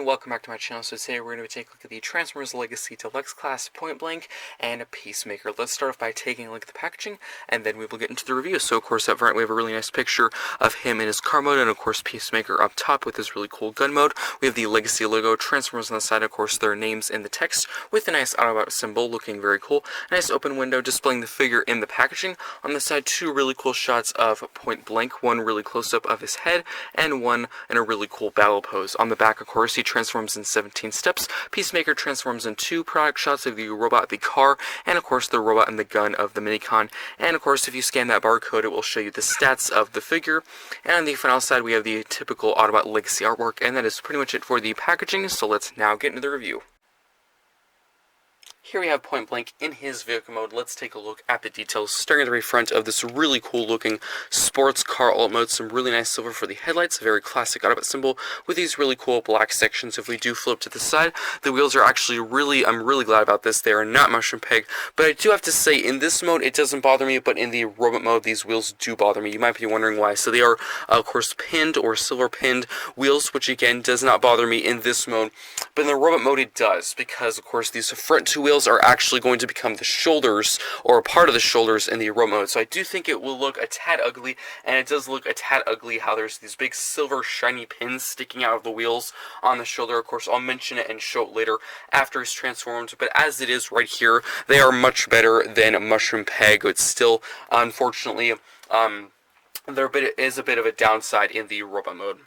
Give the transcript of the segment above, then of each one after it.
everyone, welcome back to my channel. So today we're going to take a look at the Transformers Legacy Deluxe class Pointblank and Peacemaker. Let's start off by taking a look at the packaging, and then we will get into the review. So of course up front we have a really nice picture of him in his car mode, and of course Peacemaker up top with his really cool gun mode. We have the Legacy logo, Transformers on the side, of course their names in the text, with a nice Autobot symbol looking very cool. A nice open window displaying the figure in the packaging. On the side, two really cool shots of Pointblank, one really close up of his head, and one in a really cool battle pose. On the back, of course, he transforms in 17 steps. Peacemaker transforms in two product shots of the robot, the car, and of course the robot and the gun of the Minicon. And of course, if you scan that barcode, it will show you the stats of the figure. And on the final side, we have the typical Autobot Legacy artwork, and that is pretty much it for the packaging. So let's now get into the review. Here we have Pointblank in his vehicle mode. Let's take a look at the details. Starting at the very front of this really cool looking sports car alt mode. Some really nice silver for the headlights. A very classic Autobot symbol with these really cool black sections. If we do flip to the side, the wheels are actually I'm really glad about this. They are not mushroom peg. But I do have to say, in this mode, it doesn't bother me. But in the robot mode, these wheels do bother me. You might be wondering why. So they are, of course, pinned or silver pinned wheels, which again does not bother me in this mode. But in the robot mode, it does. Because, of course, these front two wheels are actually going to become the shoulders, or a part of the shoulders in the robot mode. So I do think it will look a tad ugly, and it does look a tad ugly how there's these big silver shiny pins sticking out of the wheels on the shoulder. Of course, I'll mention it and show it later after it's transformed, but as it is right here, they are much better than mushroom peg. It's still, unfortunately, there is a bit of a downside in the robot mode.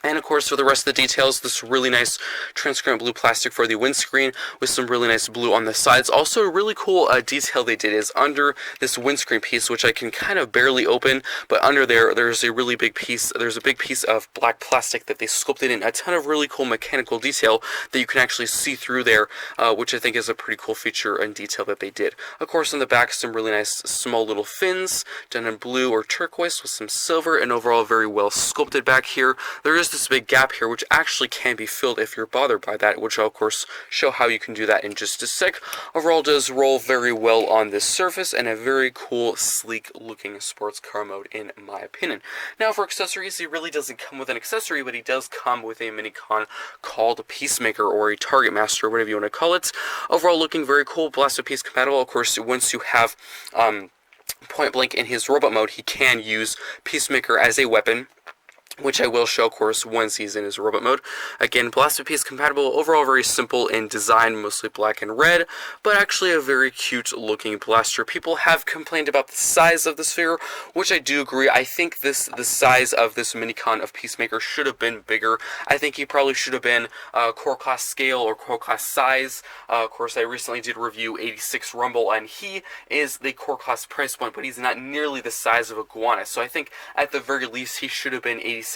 And of course, for the rest of the details, this really nice transparent blue plastic for the windscreen with some really nice blue on the sides. Also, a really cool detail they did is under this windscreen piece, which I can kind of barely open, but under there's a really big piece. There's a big piece of black plastic that they sculpted in a ton of really cool mechanical detail that you can actually see through there, which I think is a pretty cool feature and detail that they did. Of course, on the back, some really nice small little fins done in blue or turquoise with some silver, and overall very well sculpted back here. There is this big gap here, which actually can be filled if you're bothered by that, which I'll of course show how you can do that in just a sec. Overall, does roll very well on this surface, and a very cool, sleek looking sports car mode in my opinion. Now for accessories, he really doesn't come with an accessory, but he does come with a Minicon called Peacemaker, or a Target Master, whatever you want to call it. Overall, looking very cool, Blaster Piece compatible. Of course, once you have Pointblank in his robot mode, he can use Peacemaker as a weapon, which I will show, of course, once he's in his robot mode. Again, Blaster Piece compatible. Overall, very simple in design, mostly black and red, but actually a very cute looking blaster. People have complained about the size of the sphere, which I do agree. I think the size of this Minicon of Peacemaker should have been bigger. I think he probably should have been core class scale or core class size. Of course, I recently did review 86 Rumble, and he is the core class price point, but he's not nearly the size of Iguana. So I think at the very least he should have been 86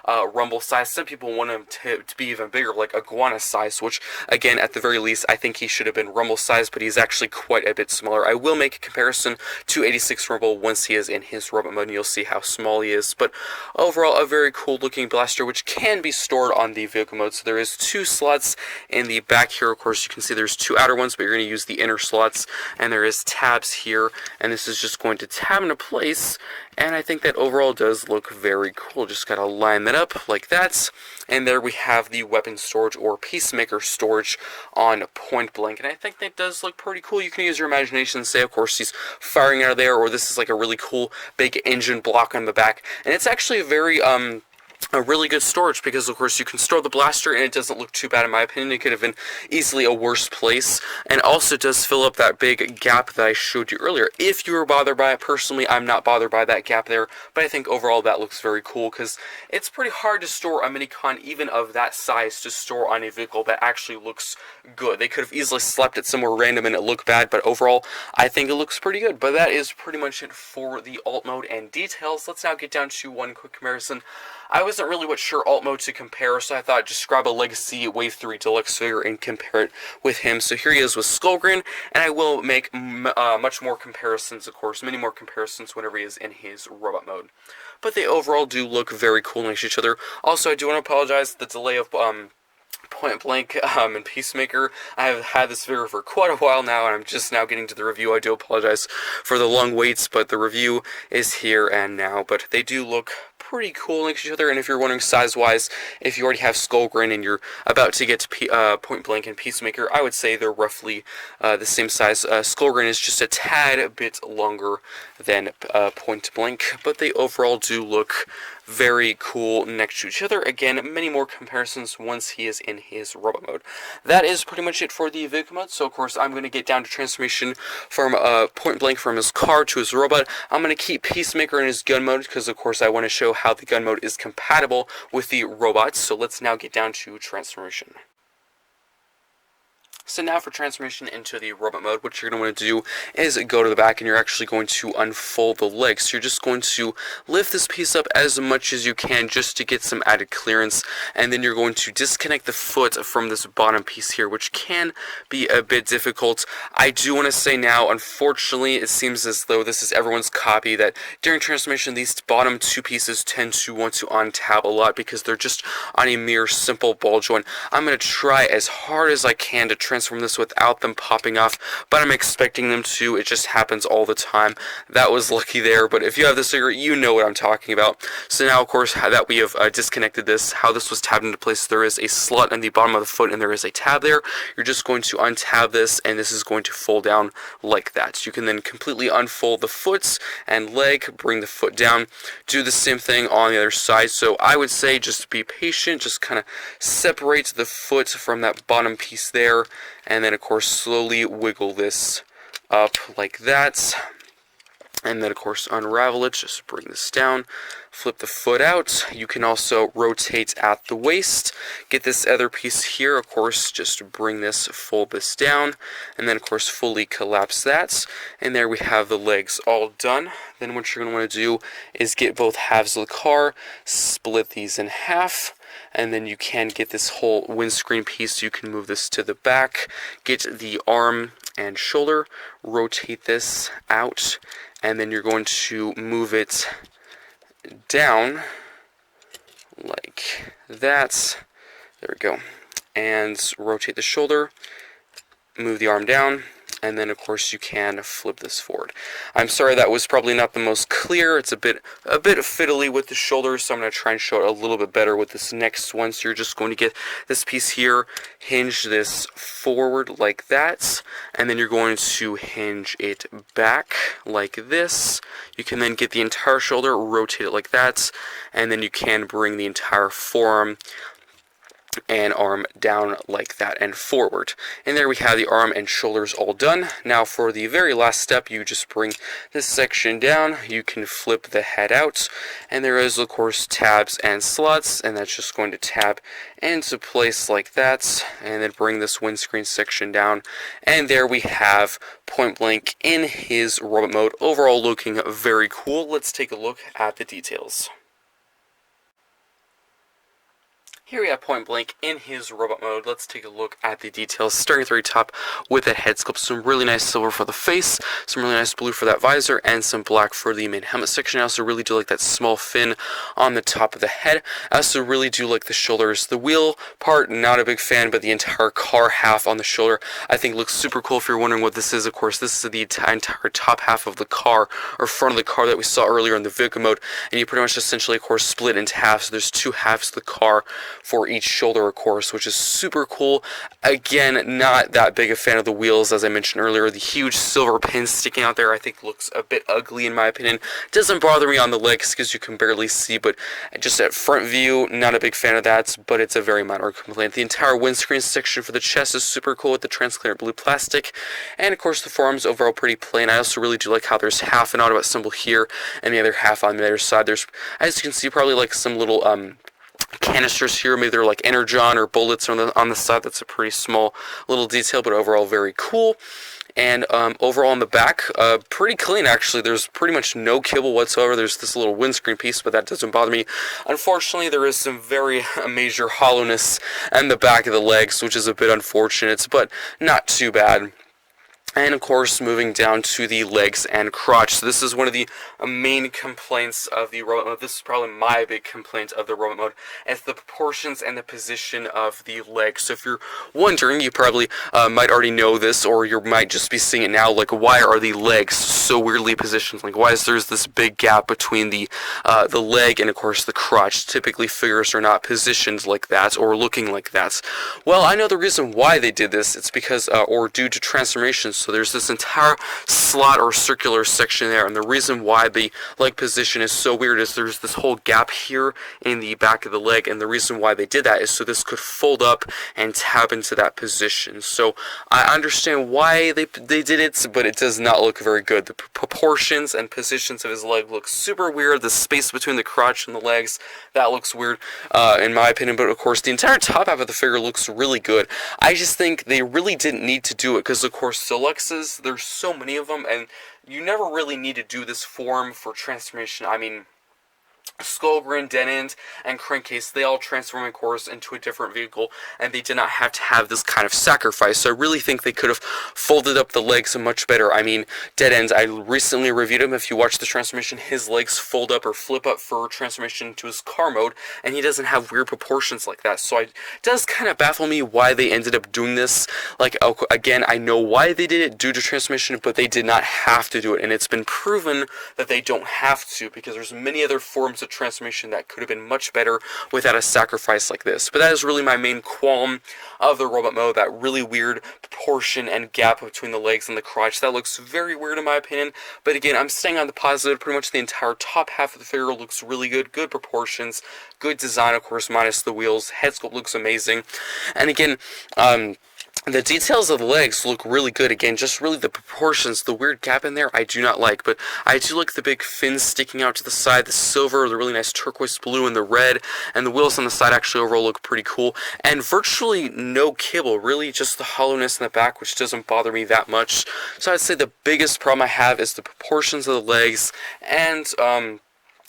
Rumble size. Some people want him to be even bigger, like Iguana size, which again, at the very least, I think he should have been Rumble size, but he's actually quite a bit smaller. I will make a comparison to 86 Rumble once he is in his robot mode, and you'll see how small he is. But overall, a very cool looking blaster, which can be stored on the vehicle mode. So there is two slots in the back here. Of course, you can see there's two outer ones, but you're going to use the inner slots, and there is tabs here, and this is just going to tab into place. And I think that overall does look very cool. Just gotta line that up like that. And there we have the weapon storage, or Peacemaker storage, on Pointblank. And I think that does look pretty cool. You can use your imagination and say, of course, he's firing out of there, or this is like a really cool big engine block on the back. And it's actually a really good storage, because of course you can store the blaster and it doesn't look too bad in my opinion. It could have been easily a worse place, and also does fill up that big gap that I showed you earlier. If you were bothered by it, personally I'm not bothered by that gap there, but I think overall that looks very cool, because it's pretty hard to store a Minicon even of that size to store on a vehicle that actually looks good. They could have easily slapped it somewhere random and it looked bad, but overall I think it looks pretty good. But that is pretty much it for the alt mode and details. Let's now get down to one quick comparison. I wasn't really sure alt mode to compare, so I thought I'd just grab a Legacy Wave 3 Deluxe figure and compare it with him. So here he is with Skullgrin, and I will make much more comparisons, of course, many more comparisons whenever he is in his robot mode. But they overall do look very cool next to each other. Also, I do want to apologize for the delay of Pointblank and Peacemaker. I have had this figure for quite a while now, and I'm just now getting to the review. I do apologize for the long waits, but the review is here and now. But they do look pretty cool next to each other. And if you're wondering size-wise, if you already have Skullgrin and you're about to get to Pointblank and Peacemaker, I would say they're roughly the same size. Skullgrin is just a tad bit longer than Pointblank, but they overall do look very cool next to each other. Again, many more comparisons once he is in his robot mode. That is pretty much it for the vehicle mode. So of course I'm going to get down to transformation from Pointblank from his car to his robot. I'm going to keep Peacemaker in his gun mode because of course I want to show how the gun mode is compatible with the robots. So let's now get down to transformation. So now for transformation into the robot mode, what you're going to want to do is go to the back and you're actually going to unfold the legs. So you're just going to lift this piece up as much as you can just to get some added clearance, and then you're going to disconnect the foot from this bottom piece here, which can be a bit difficult. I do want to say now, unfortunately, it seems as though this is everyone's copy, that during transformation these bottom two pieces tend to want to untab a lot because they're just on a mere simple ball joint. I'm going to try as hard as I can to transform this without them popping off, but I'm expecting them to. It just happens all the time. That was lucky there, but if you have this figure, you know what I'm talking about. So now, of course, how that we have disconnected this, how this was tabbed into place, there is a slot in the bottom of the foot and there is a tab there. You're just going to untab this and this is going to fold down like that. So you can then completely unfold the foot and leg, bring the foot down, do the same thing on the other side. So I would say just be patient, just kind of separate the foot from that bottom piece there, and then of course slowly wiggle this up like that, and then of course unravel it, just bring this down, flip the foot out. You can also rotate at the waist, get this other piece here, of course just bring this, fold this down, and then of course fully collapse that, and there we have the legs all done. Then what you're going to want to do is get both halves of the car, split these in half, and then you can get this whole windscreen piece. You can move this to the back, get the arm and shoulder, rotate this out, and then you're going to move it down like that. There we go. And rotate the shoulder, move the arm down, and then of course you can flip this forward. I'm sorry that was probably not the most clear. It's a bit fiddly with the shoulders, so I'm going to try and show it a little bit better with this next one. So you're just going to get this piece here, hinge this forward like that, and then you're going to hinge it back like this. You can then get the entire shoulder, rotate it like that, and then you can bring the entire forearm and arm down like that and forward. And there we have the arm and shoulders all done. Now for the very last step, you just bring this section down, you can flip the head out, and there is of course tabs and slots, and that's just going to tab into place like that, and then bring this windscreen section down, and there we have Pointblank in his robot mode, overall looking very cool. Let's take a look at the details. Here we have Pointblank in his robot mode. Let's take a look at the details, starting at the very top with that head sculpt. Some really nice silver for the face, some really nice blue for that visor, and some black for the main helmet section. I also really do like that small fin on the top of the head. I also really do like the shoulders. The wheel part, not a big fan, but the entire car half on the shoulder I think looks super cool. If you're wondering what this is, of course, this is the entire top half of the car, or front of the car that we saw earlier in the vehicle mode, and you pretty much essentially, of course, split into half. So there's two halves of the car for each shoulder, of course, which is super cool. Again, not that big a fan of the wheels, as I mentioned earlier. The huge silver pins sticking out there I think looks a bit ugly in my opinion. Doesn't bother me on the legs because you can barely see, but just at front view, not a big fan of that, but it's a very minor complaint. The entire windscreen section for the chest is super cool with the transparent blue plastic, and of course the forearms overall pretty plain. I also really do like how there's half an Autobot symbol here and the other half on the other side. There's, as you can see, probably like some little canisters here, maybe they're like energon or bullets on the side. That's a pretty small little detail, but overall very cool. And overall on the back, pretty clean actually. There's pretty much no kibble whatsoever. There's this little windscreen piece, but that doesn't bother me. Unfortunately, there is some very major hollowness in the back of the legs, which is a bit unfortunate, but not too bad. And of course, moving down to the legs and crotch. So this is one of the main complaints of the robot mode. This is probably my big complaint of the robot mode. It's the proportions and the position of the legs. So if you're wondering, you probably might already know this, or you might just be seeing it now. Like, why are the legs so weirdly positioned? Like, why is there's this big gap between the leg and of course the crotch? Typically, figures are not positioned like that or looking like that. Well, I know the reason why they did this. It's because, or due to transformations. So there's this entire slot or circular section there, and the reason why the leg position is so weird is there's this whole gap here in the back of the leg, and the reason why they did that is so this could fold up and tap into that position. So I understand why they did it, but it does not look very good. The proportions and positions of his leg look super weird. The space between the crotch and the legs, that looks weird in my opinion, but of course the entire top half of the figure looks really good. I just think they really didn't need to do it, because of course Deluxes, there's so many of them, and you never really need to do this form for transformation. I mean, Skullgrin, Dead End, and Crankcase, they all transform, of course, into a different vehicle, and they did not have to have this kind of sacrifice. So I really think they could have folded up the legs much better. I mean, Dead End, I recently reviewed him. If you watch the transformation, his legs fold up or flip up for transformation to his car mode, and he doesn't have weird proportions like that. So it does kind of baffle me why they ended up doing this. Like, again, I know why they did it due to transformation, but they did not have to do it, and it's been proven that they don't have to, because there's many other forms of transformation that could have been much better without a sacrifice like this. But that is really my main qualm of the robot mode, that really weird proportion and gap between the legs and the crotch. That looks very weird in my opinion, but again, I'm staying on the positive. Pretty much the entire top half of the figure looks really good, good proportions, good design, of course, minus the wheels. Head sculpt looks amazing, and again, the details of the legs look really good. Again, just really the proportions, the weird gap in there, I do not like. But I do like the big fins sticking out to the side, the silver, the really nice turquoise blue, and the red. And the wheels on the side actually overall look pretty cool. And virtually no kibble, really just the hollowness in the back, which doesn't bother me that much. So I'd say the biggest problem I have is the proportions of the legs, and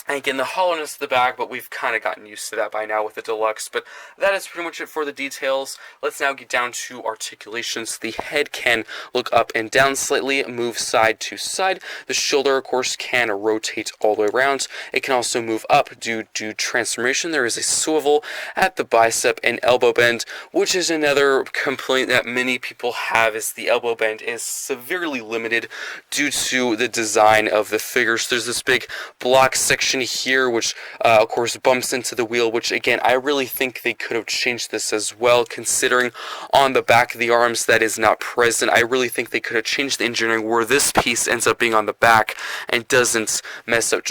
again, the hollowness of the back, but we've kind of gotten used to that by now with the Deluxe. But that is pretty much it for the details. Let's now get down to articulations. The head can look up and down slightly, move side to side. The shoulder, of course, can rotate all the way around. It can also move up due to transformation. There is a swivel at the bicep and elbow bend, which is another complaint that many people have, is the elbow bend is severely limited due to the design of the figures. There's this big block section here, which of course bumps into the wheel, which again, I really think they could have changed this as well, considering on the back of the arms that is not present. I really think they could have changed the engineering where this piece ends up being on the back and doesn't mess up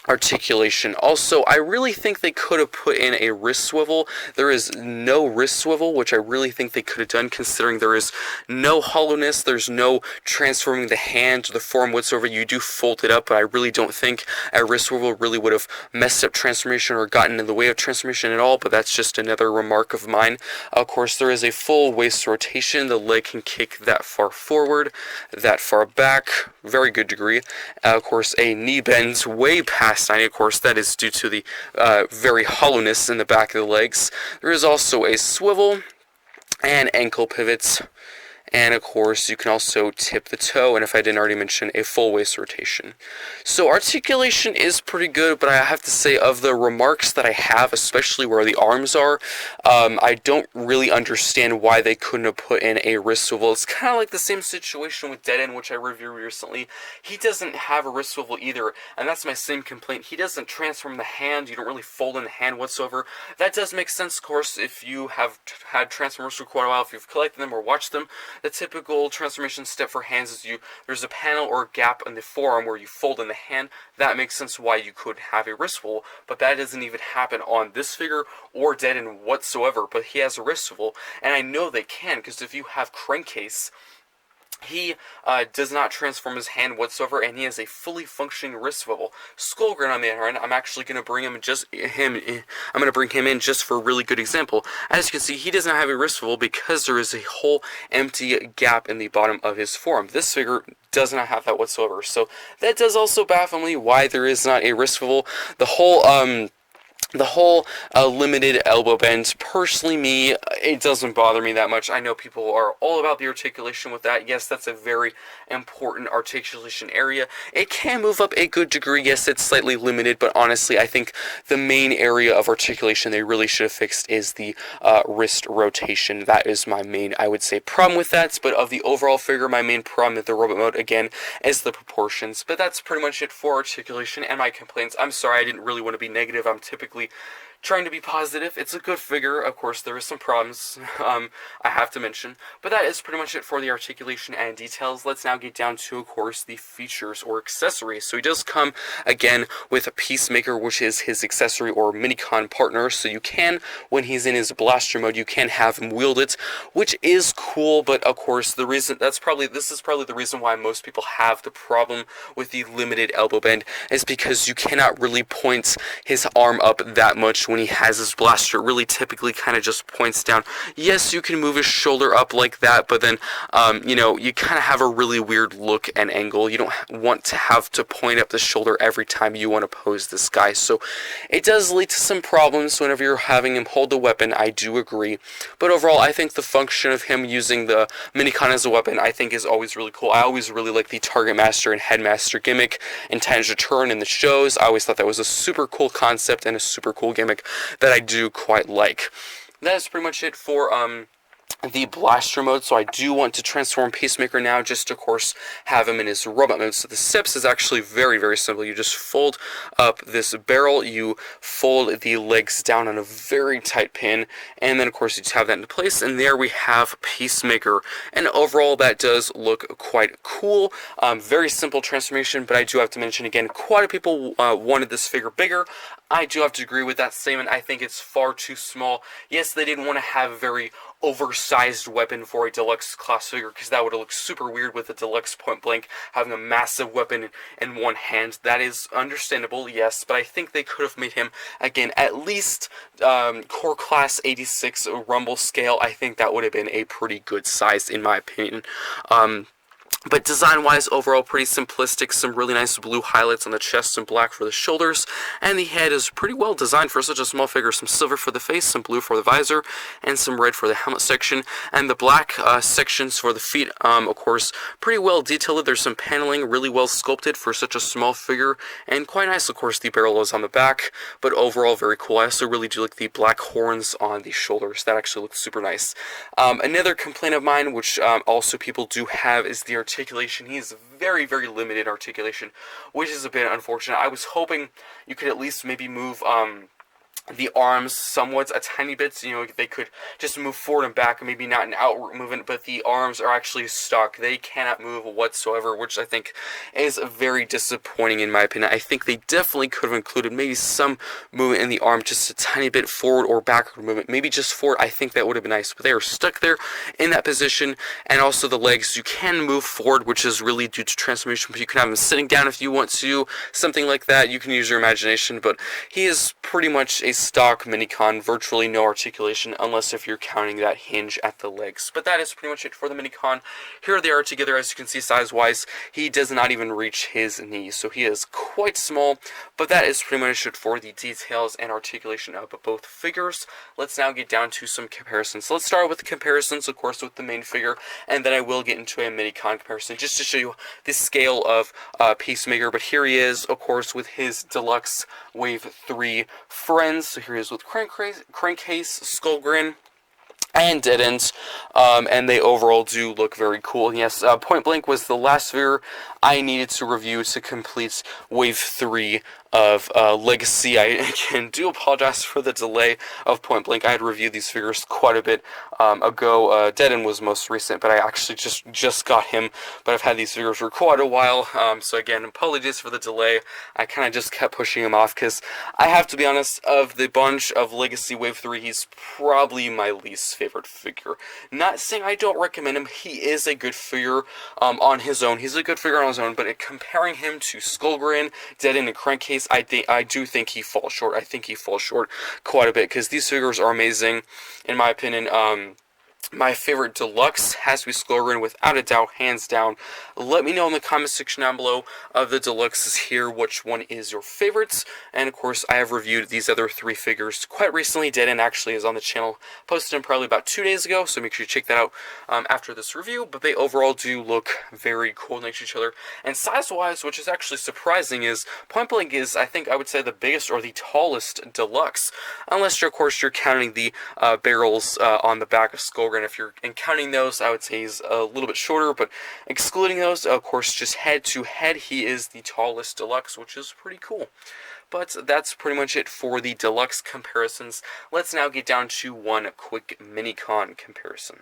articulation. Also, I really think they could have put in a wrist swivel. There is no wrist swivel, which I really think they could have done, considering there is no hollowness, there's no transforming the hand or the form whatsoever. You do fold it up, but I really don't think a wrist swivel really would have messed up transformation or gotten in the way of transformation at all, but that's just another remark of mine. Of course, there is a full waist rotation. The leg can kick that far forward, that far back, very good degree. Of course, a knee bends way past 90. Of course, that is due to the very hollowness in the back of the legs. There is also a swivel and ankle pivots. And of course, you can also tip the toe, and if I didn't already mention, a full waist rotation. So articulation is pretty good, but I have to say, of the remarks that I have, especially where the arms are, I don't really understand why they couldn't have put in a wrist swivel. It's kind of like the same situation with Dead End, which I reviewed recently. He doesn't have a wrist swivel either, and that's my same complaint. He doesn't transform the hand. You don't really fold in the hand whatsoever. That does make sense, of course, if you have had Transformers for quite a while, if you've collected them or watched them. The typical transformation step for hands is there's a panel or a gap in the forearm where you fold in the hand. That makes sense why you could have a wrist swivel, but that doesn't even happen on this figure or Dead End whatsoever. But he has a wrist swivel, and I know they can, because if you have Crankcase, he does not transform his hand whatsoever, and he has a fully functioning wrist swivel. Skullgrin, on the other hand, I'm actually going to bring him in just for a really good example. As you can see, he does not have a wrist swivel because there is a whole empty gap in the bottom of his forearm. This figure does not have that whatsoever. So that does also baffle me why there is not a wrist swivel. The whole the whole limited elbow bend, personally, it doesn't bother me that much. I know people are all about the articulation with that. Yes, that's a very important articulation area. It can move up a good degree. Yes, it's slightly limited, but honestly, I think the main area of articulation they really should have fixed is the wrist rotation. That is my main, I would say, problem with that. But of the overall figure, my main problem with the robot mode, again, is the proportions. But that's pretty much it for articulation and my complaints. I'm sorry, I didn't really want to be negative. I'm typically trying to be positive. It's a good figure. Of course, there is some problems I have to mention. But that is pretty much it for the articulation and details. Let's now get down to, of course, the features or accessories. So he does come, again, with a Peacemaker, which is his accessory or minicon partner. So you can, when he's in his blaster mode, you can have him wield it, which is cool. But, of course, this is probably the reason why most people have the problem with the limited elbow bend, is because you cannot really point his arm up that much when he has his blaster. It really typically kind of just points down. Yes, you can move his shoulder up like that, but then, you kind of have a really weird look and angle. You don't want to have to point up the shoulder every time you want to pose this guy. So it does lead to some problems whenever you're having him hold the weapon. I do agree. But overall, I think the function of him using the minicon as a weapon, I think, is always really cool. I always really like the Target Master and Headmaster gimmick in Time's Return in the shows. I always thought that was a super cool concept and a super cool gimmick that I do quite like. That is pretty much it for the blaster mode. So I do want to transform Peacemaker now, just to, of course, have him in his robot mode. So the steps is actually very, very simple. You just fold up this barrel, you fold the legs down on a very tight pin, and then, of course, you just have that into place, and there we have Peacemaker. And overall, that does look quite cool. Very simple transformation, but I do have to mention, again, quite a people wanted this figure bigger. I do have to agree with that statement. I think it's far too small. Yes, they didn't want to have a very oversized weapon for a deluxe class figure, because that would look super weird with a deluxe point blank having a massive weapon in one hand. That is understandable, yes, but I think they could have made him, again, at least core class 86 rumble scale. I think that would have been a pretty good size, in my opinion. But design-wise, overall, pretty simplistic. Some really nice blue highlights on the chest and black for the shoulders. And the head is pretty well designed for such a small figure. Some silver for the face, some blue for the visor, and some red for the helmet section. And the black sections for the feet, of course, pretty well detailed. There's some paneling, really well sculpted for such a small figure. And quite nice, of course, the barrel is on the back. But overall, very cool. I also really do like the black horns on the shoulders. That actually looks super nice. Another complaint of mine, which also people do have, is the articulation. He is very, very limited articulation, which is a bit unfortunate. I was hoping you could at least maybe move the arms somewhat, a tiny bit, so, they could just move forward and back, maybe not an outward movement, but the arms are actually stuck. They cannot move whatsoever, which I think is very disappointing in my opinion. I think they definitely could have included maybe some movement in the arm, just a tiny bit forward or backward movement, maybe just forward. I think that would have been nice, but they are stuck there in that position. And also the legs, you can move forward, which is really due to transformation, but you can have him sitting down if you want to, something like that. You can use your imagination, but he is pretty much a stock minicon, virtually no articulation, unless if you're counting that hinge at the legs. But that is pretty much it for the minicon. Here they are together. As you can see, size-wise, he does not even reach his knees, so he is quite small. But that is pretty much it for the details and articulation of both figures. Let's now get down to some comparisons. So let's start with the comparisons, of course, with the main figure, and then I will get into a minicon comparison, just to show you the scale of Peacemaker. But here he is, of course, with his Deluxe Wave 3 friends. So here he is with Crankcase, Skullgrin, and Dead Ends, and they overall do look very cool. And yes, Pointblank was the last figure I needed to review to complete Wave 3 of Legacy. I, again, do apologize for the delay of Pointblank. I had reviewed these figures quite a bit ago. Dead End was most recent, but I actually just got him, but I've had these figures for quite a while, so again, apologies for the delay. I kind of just kept pushing him off, because I have to be honest, of the bunch of Legacy Wave 3, he's probably my least favorite figure. Not saying I don't recommend him, he is a good figure on his own. He's a good figure on his own, but comparing him to Skullgrin, Dead End, and Crankcase, I do think he falls short. I think he falls short quite a bit, because these figures are amazing, in my opinion. My favorite deluxe has to be Skolgren, without a doubt, hands down. Let me know in the comment section down below of the deluxes here which one is your favorites. And of course, I have reviewed these other 3 figures quite recently. Dead actually is on the channel, posted them probably about 2 days ago, so make sure you check that out after this review. But they overall do look very cool next to each other. And size-wise, which is actually surprising, is Pointblank is, I think I would say, the biggest or the tallest deluxe, unless of course you're counting the barrels on the back of Skolgren. If you're counting those, I would say he's a little bit shorter, but excluding those, of course, just head to head, he is the tallest deluxe, which is pretty cool. But that's pretty much it for the deluxe comparisons. Let's now get down to one quick mini-con comparison.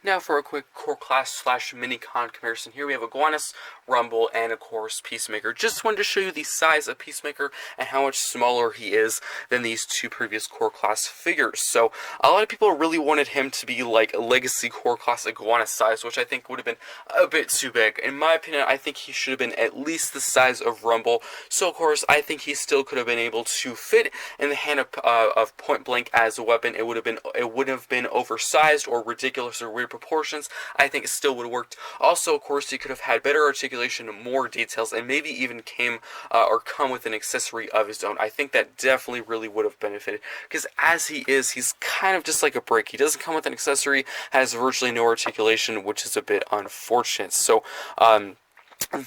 Now for a quick core class / mini-con comparison. Here we have Iguanas, Rumble, and of course Peacemaker. Just wanted to show you the size of Peacemaker and how much smaller he is than these 2 previous core class figures. So a lot of people really wanted him to be like a legacy core class Iguana size, which I think would have been a bit too big. In my opinion, I think he should have been at least the size of Rumble. So of course, I think he still could have been able to fit in the hand of Pointblank as a weapon. It wouldn't have been oversized or ridiculous or weird proportions. I think it still would have worked. Also, of course, he could have had better articulation, more details, and maybe even come with an accessory of his own. I think that definitely really would have benefited, because as he is, he's kind of just like a brick. He doesn't come with an accessory, has virtually no articulation, which is a bit unfortunate. So,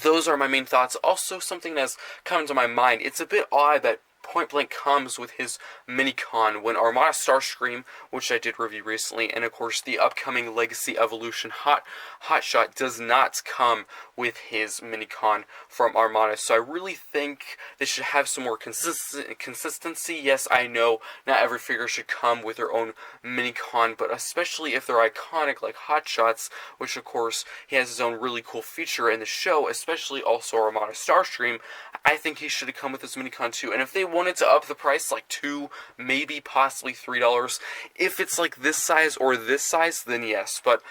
those are my main thoughts. Also, something that's come to my mind, it's a bit odd that Pointblank comes with his mini-con when Armada Starscream, which I did review recently, and of course the upcoming Legacy Evolution Hotshot does not come with his mini-con from Armada. So I really think they should have some more consistency. Yes, I know not every figure should come with their own mini-con, but especially if they're iconic like Hotshots, which of course he has his own really cool feature in the show, especially also Armada Starscream, I think he should have come with his mini-con too. And if they wanted to up the price like $2, maybe possibly $3, if it's like this size or this size, then yes. But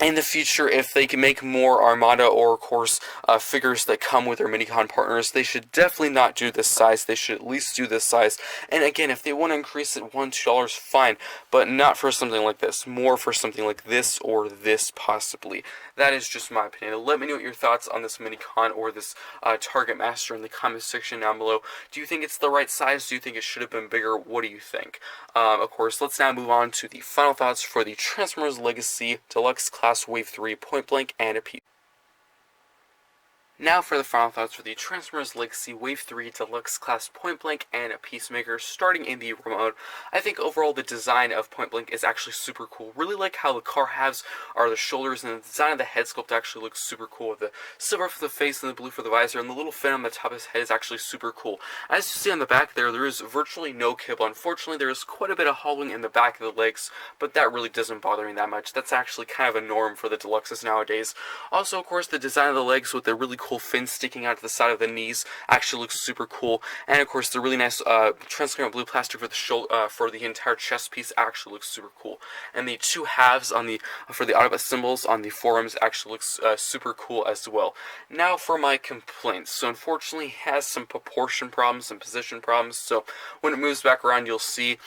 in the future, if they can make more Armada or, of course, figures that come with their mini-con partners, they should definitely not do this size. They should at least do this size. And again, if they want to increase it $1, $2, fine, but not for something like this. More for something like this or this, possibly. That is just my opinion. Let me know what your thoughts on this mini-con or this Target Master in the comment section down below. Do you think it's the right size? Do you think it should have been bigger? What do you think? Of course, let's now move on to the final thoughts for the Transformers Legacy Deluxe Class Wave 3 Pointblank and a Peacemaker. Now for the final thoughts for the Transformers Legacy Wave 3 Deluxe Class Pointblank and a Peacemaker. Starting in the remote, I think overall the design of Pointblank is actually super cool. Really like how the car halves are the shoulders, and the design of the head sculpt actually looks super cool. With the silver for the face and the blue for the visor, and the little fin on the top of his head is actually super cool. As you see on the back there is virtually no kibble. Unfortunately, there is quite a bit of hollowing in the back of the legs, but that really doesn't bother me that much. That's actually kind of a norm for the Deluxes nowadays. Also, of course, the design of the legs with the really cool fin sticking out to the side of the knees actually looks super cool, and of course the really nice transparent blue plastic for the shoulder, for the entire chest piece actually looks super cool, and the 2 halves on the for the Autobot symbols on the forearms actually looks super cool as well. Now for my complaints. So unfortunately, it has some proportion problems and position problems. So when it moves back around, you'll see.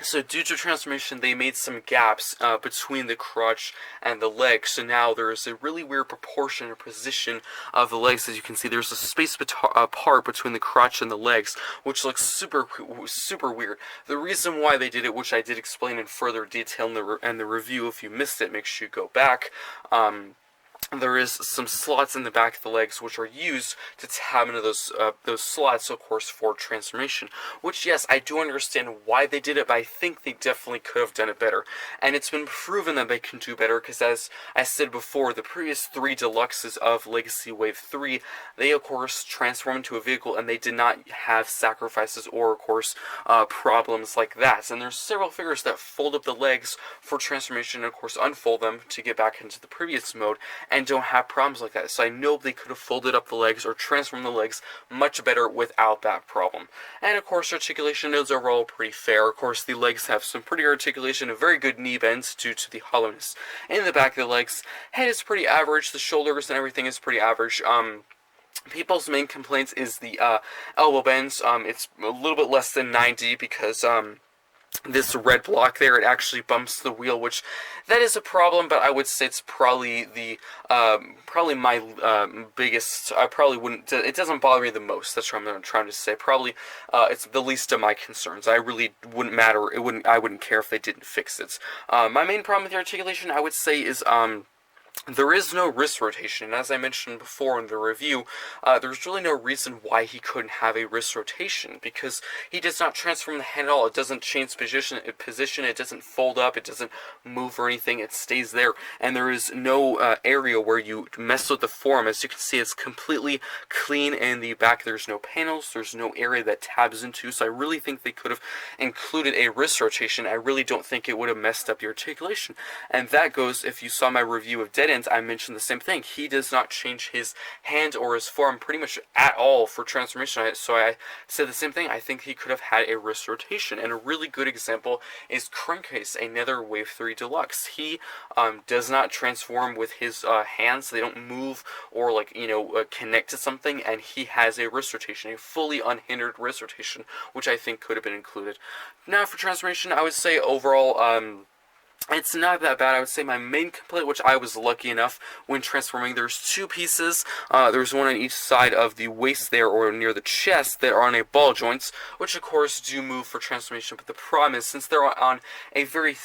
So due to transformation, they made some gaps between the crotch and the leg. So now there's a really weird proportion or position of the legs. As you can see, there's a space apart between the crotch and the legs, which looks super weird. The reason why they did it, which I did explain in further detail in the review, if you missed it, make sure you go back. There is some slots in the back of the legs which are used to tab into those slots, of course, for transformation. Which, yes, I do understand why they did it, but I think they definitely could have done it better. And it's been proven that they can do better, because as I said before, the previous 3 Deluxes of Legacy Wave 3, they, of course, transformed into a vehicle, and they did not have sacrifices or, of course, problems like that. And there's several figures that fold up the legs for transformation and, of course, unfold them to get back into the previous mode, and don't have problems like that. So I know they could have folded up the legs or transformed the legs much better without that problem. And of course, articulation is overall pretty fair. Of course, the legs have some pretty articulation and very good knee bends due to the hollowness in the back of the legs. Head is pretty average. The shoulders and everything is pretty average. People's main complaints is the elbow bends. It's a little bit less than 90 because this red block there, it actually bumps the wheel, which that is a problem, but I would say it's probably the probably my biggest. I probably wouldn't. It doesn't bother me the most. That's what I'm trying to say. Probably it's the least of my concerns. I really wouldn't matter. It wouldn't. I wouldn't care if they didn't fix it. My main problem with the articulation, I would say, is there is no wrist rotation, and as I mentioned before in the review, there's really no reason why he couldn't have a wrist rotation, because he does not transform the hand at all. It doesn't change position, it doesn't fold up, it doesn't move or anything, it stays there, and there is no area where you mess with the form. As you can see, it's completely clean in the back. There's no panels, there's no area that tabs into, so I really think they could have included a wrist rotation. I really don't think it would have messed up the articulation, and that goes, if you saw my review of Dead End, I mentioned the same thing. He does not change his hand or his form pretty much at all for transformation, so I said the same thing. I think he could have had a wrist rotation, and a really good example is Crankcase, another Wave 3 Deluxe. He does not transform with his hands. They don't move or connect to something, and he has a wrist rotation, a fully unhindered wrist rotation, which I think could have been included. Now for transformation, I would say overall, it's not that bad. I would say my main complaint, which I was lucky enough when transforming, there's two pieces. There's one on each side of the waist there, or near the chest, that are on a ball joints, which of course do move for transformation. But the problem is, since they're on a very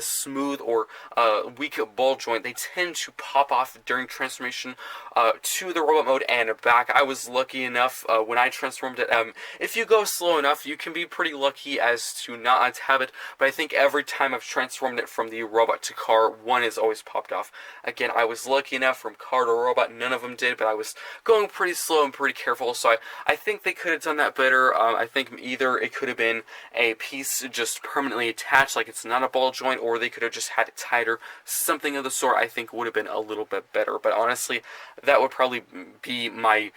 smooth or weak ball joint, they tend to pop off during transformation to the robot mode and back. I was lucky enough when I transformed it. If you go slow enough, you can be pretty lucky as to not have it. But I think every time I've transformed it from the robot to car, one is always popped off. Again, I was lucky enough from car to robot, none of them did, but I was going pretty slow and pretty careful, so I think they could have done that better. I think either it could have been a piece just permanently attached, like it's not a ball joint, or they could have just had it tighter. Something of the sort I think would have been a little bit better, but honestly, that would probably be my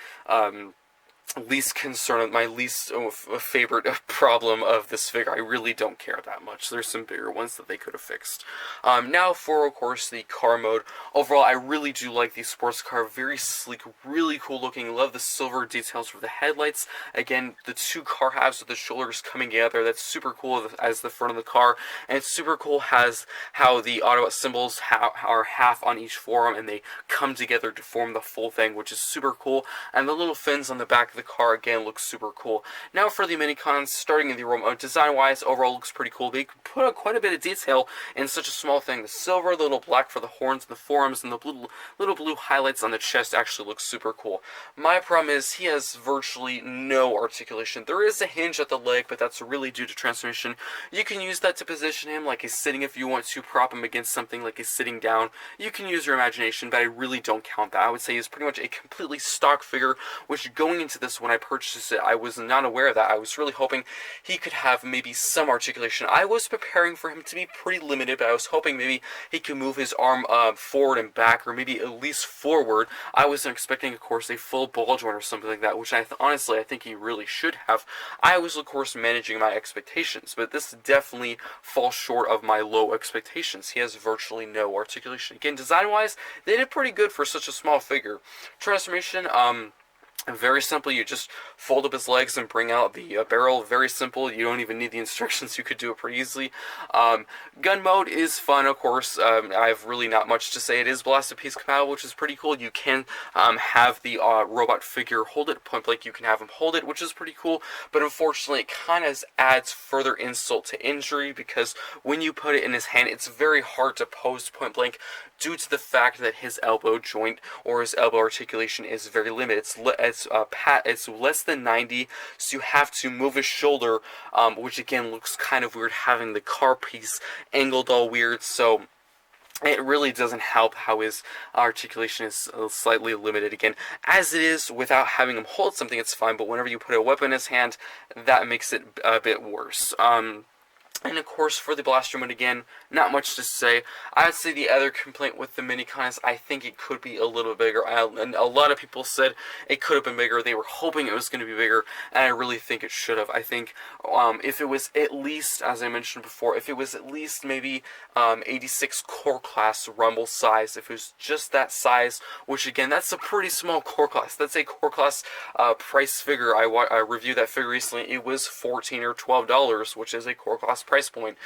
least concern, my least favorite problem of this figure. I really don't care that much. There's some bigger ones that they could have fixed. Now for, of course, the car mode. Overall, I really do like the sports car. Very sleek, really cool looking. Love the silver details for the headlights. Again, the two car halves with the shoulders coming together. That's super cool as the front of the car. And it's super cool has how the Autobot symbols are half on each forearm, and they come together to form the full thing, which is super cool. And the little fins on the back of the car again looks super cool. Now for the minicons, starting in the robot mode, design-wise, overall looks pretty cool. They put out quite a bit of detail in such a small thing. The silver, the little black for the horns and the forearms, and the little blue highlights on the chest actually looks super cool. My problem is he has virtually no articulation. There is a hinge at the leg, but that's really due to transformation. You can use that to position him like he's sitting if you want to prop him against something like he's sitting down. You can use your imagination, but I really don't count that. I would say he's pretty much a completely stock figure, which going into this, when I purchased it, I was not aware of that. I was really hoping he could have maybe some articulation. I was preparing for him to be pretty limited, but I was hoping maybe he could move his arm forward and back, or maybe at least forward. I wasn't expecting, of course, a full ball joint or something like that, which honestly I think he really should have. I was, of course, managing my expectations, but this definitely falls short of my low expectations. He has virtually no articulation. Again, design-wise, they did pretty good for such a small figure. Transformation, very simple. You just fold up his legs and bring out the barrel. Very simple. You don't even need the instructions. You could do it pretty easily. Gun mode is fun, of course. I have really not much to say. It is Blasted Piece compatible, which is pretty cool. You can have the robot figure hold it. Point blank, you can have him hold it, which is pretty cool. But unfortunately, it kind of adds further insult to injury, because when you put it in his hand, it's very hard to pose point blank due to the fact that his elbow joint or his elbow articulation is very limited. It's less than 90, so you have to move his shoulder, which again looks kind of weird, having the car piece angled all weird, so it really doesn't help how his articulation is slightly limited. Again, as it is, without having him hold something, it's fine, but whenever you put a weapon in his hand, that makes it a bit worse. And of course, for the blaster mode, again, not much to say. I would say the other complaint with the minicon is I think it could be a little bigger. And a lot of people said it could have been bigger. They were hoping it was going to be bigger, and I really think it should have. I think if it was at least, as I mentioned before, if it was at least maybe 86 core class rumble size, if it was just that size, which again, that's a pretty small core class. That's a core class price figure. I reviewed that figure recently. It was $14 or $12, which is a core class price point,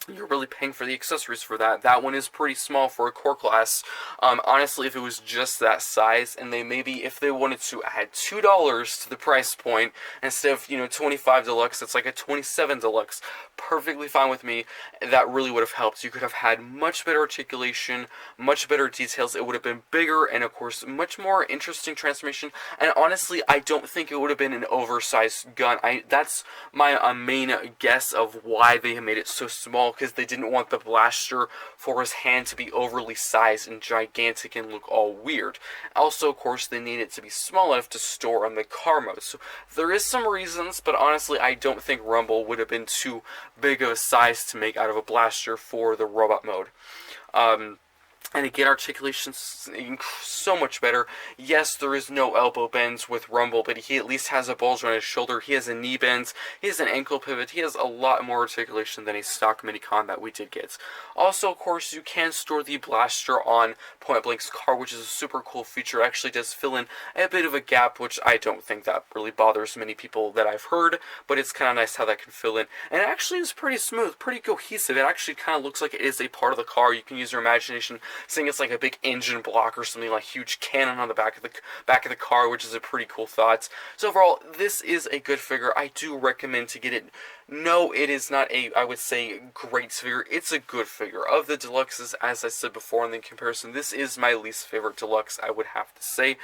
you're really paying for the accessories for that. That one is pretty small for a core class. Honestly, if it was just that size, and they maybe, if they wanted to add $2 to the price point, instead of, 25 Deluxe, it's like a 27 Deluxe, perfectly fine with me. That really would have helped. You could have had much better articulation, much better details. It would have been bigger, and of course, much more interesting transformation. And honestly, I don't think it would have been an oversized gun. That's my main guess of why they made it so small, because they didn't want the blaster for his hand to be overly sized and gigantic and look all weird. Also, of course, they need it to be small enough to store on the car mode. So there is some reasons, but honestly, I don't think Rumble would have been too big of a size to make out of a blaster for the robot mode. And again, articulation's so much better. Yes, there is no elbow bends with Rumble, but he at least has a bulge on his shoulder. He has a knee bend. He has an ankle pivot. He has a lot more articulation than a stock Minicon that we did get. Also, of course, you can store the blaster on Pointblank's car, which is a super cool feature. It actually does fill in a bit of a gap, which I don't think that really bothers many people that I've heard, but it's kind of nice how that can fill in. And it actually is pretty smooth, pretty cohesive. It actually kind of looks like it is a part of the car. You can use your imagination, saying it's like a big engine block or something, like a huge cannon on the back of the car, which is a pretty cool thought. So overall, this is a good figure. I do recommend to get it. No, it is not a, I would say, great figure. It's a good figure. Of the Deluxes, as I said before in the comparison, this is my least favorite Deluxe, I would have to say.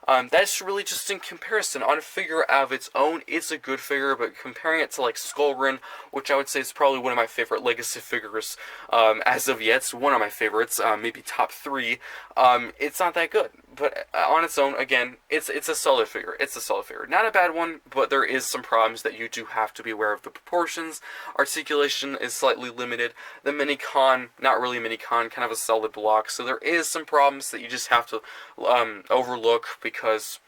That's really just in comparison. On a figure of its own, it's a good figure, but comparing it to like Skullgrin, which I would say is probably one of my favorite Legacy figures as of yet, it's one of my favorites, maybe top 3, it's not that good. But on its own, again, it's a solid figure. It's a solid figure. Not a bad one, but there is some problems that you do have to be aware of. The proportions, articulation is slightly limited. The Minicon, not really Minicon, kind of a solid block. So there is some problems that you just have to overlook because,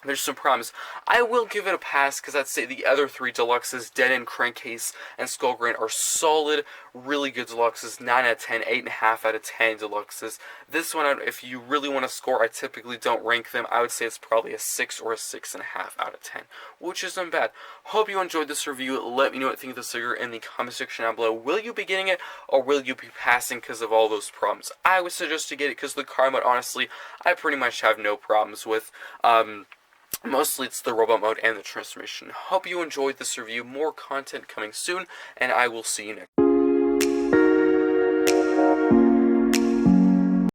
there's some problems. I will give it a pass because I'd say the other 3 Deluxes, Dead End, Crankcase, and Skullgrin, are solid, really good Deluxes. 9 out of 10, 8.5 out of 10 Deluxes. This one, if you really want to score, I typically don't rank them. I would say it's probably a 6 or a 6.5 out of 10, which isn't bad. Hope you enjoyed this review. Let me know what you think of this figure in the comment section down below. Will you be getting it, or will you be passing because of all those problems? I would suggest to get it because the car mode, honestly, I pretty much have no problems with. Mostly it's the robot mode and the transformation. Hope you enjoyed this review. More content coming soon, and I will see you next.